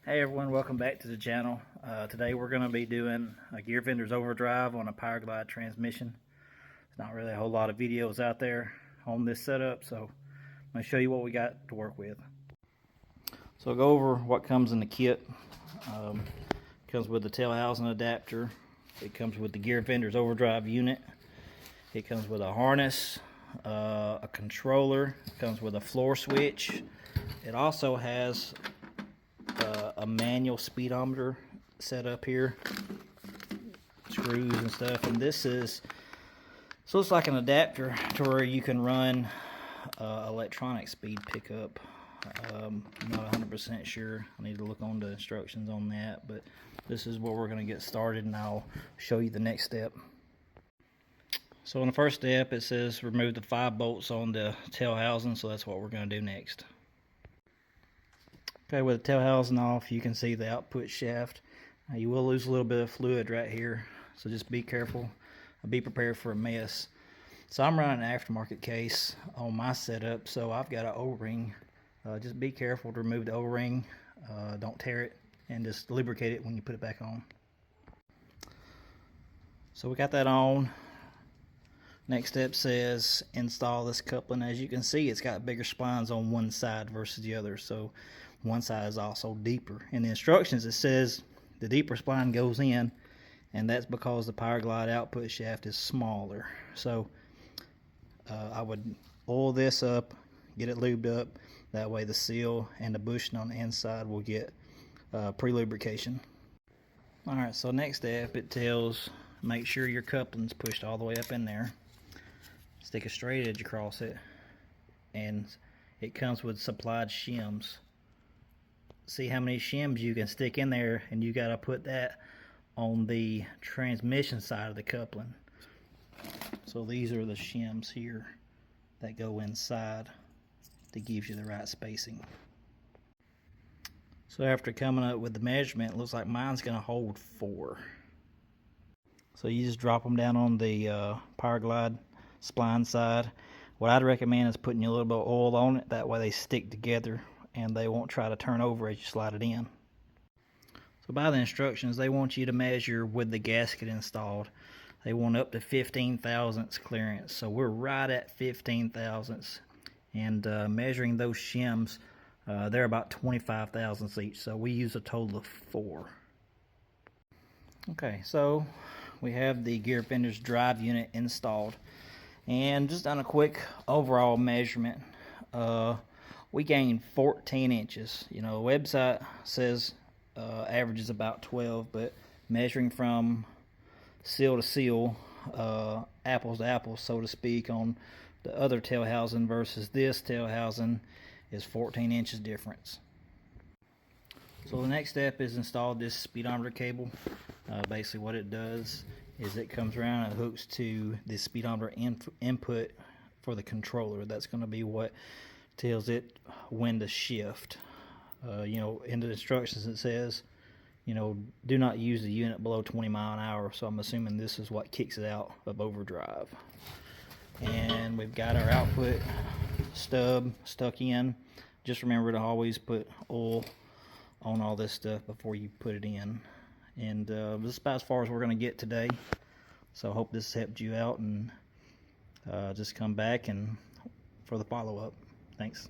Hey everyone, welcome back to the channel. Today we're going to be doing a gear vendor's overdrive on a powerglide transmission. There's not really a whole lot of videos out there on this setup, so I'm going to show you what we got to work with. So I'll go over what comes in the kit. It comes with the tail housing adapter. It comes with the gear vendor's overdrive unit. It comes with a harness, a controller. It comes with a floor switch. It also has a manual speedometer set up here, screws and stuff, and this is, so it's like an adapter to where you can run electronic speed pickup. I'm not 100% sure. I need to look on the instructions on that, but this is where we're going to get started, and I'll show you the next step. So in the first step, it says remove the 5 bolts on the tail housing, so that's what we're going to do next. Okay, with the tail housing off, you can see the output shaft. You will lose a little bit of fluid right here, so just be careful. Be prepared for a mess. So I'm running an aftermarket case on my setup, so I've got an O-ring. Just be careful to remove the O-ring. Don't tear it, and just lubricate it when you put it back on. So we got that on. Next step says install this coupling. As you can see, it's got bigger splines on one side versus the other, so one side is also deeper. In the instructions it says the deeper spline goes in, and that's because the powerglide output shaft is smaller. So I would oil this up, get it lubed up, that way the seal and the bushing on the inside will get pre-lubrication. Alright, so next step, it tells make sure your coupling's pushed all the way up in there. Stick a straight edge across it, and it comes with supplied shims. See how many shims you can stick in there, and you got to put that on the transmission side of the coupling. So these are the shims here that go inside that gives you the right spacing. So after coming up with the measurement, it looks like mine's going to hold 4. So you just drop them down on the powerglide spline side. What I'd recommend is putting a little bit of oil on it, that way they stick together and they won't try to turn over as you slide it in. So by the instructions, they want you to measure with the gasket installed. They want up to 15 thousandths clearance, so we're right at 15 thousandths, and measuring those shims, they're about 25 thousandths each, so we use a total of 4. Okay, so we have the gear vendor's drive unit installed, and just done a quick overall measurement. We gained 14 inches. You know, the website says average is about 12, but measuring from seal to seal, apples to apples, so to speak, on the other tail housing versus this tail housing is 14 inches difference. So the next step is install this speedometer cable. Basically what it does is it comes around and hooks to the speedometer input for the controller. That's going to be what tells it when to shift. You know, in the instructions it says, you know, do not use the unit below 20 miles an hour, so I'm assuming this is what kicks it out of overdrive. And we've got our output stub stuck in. Just remember to always put oil on all this stuff before you put it in. And this is about as far as we're going to get today, so I hope this helped you out, and just come back and for the follow-up. Thanks.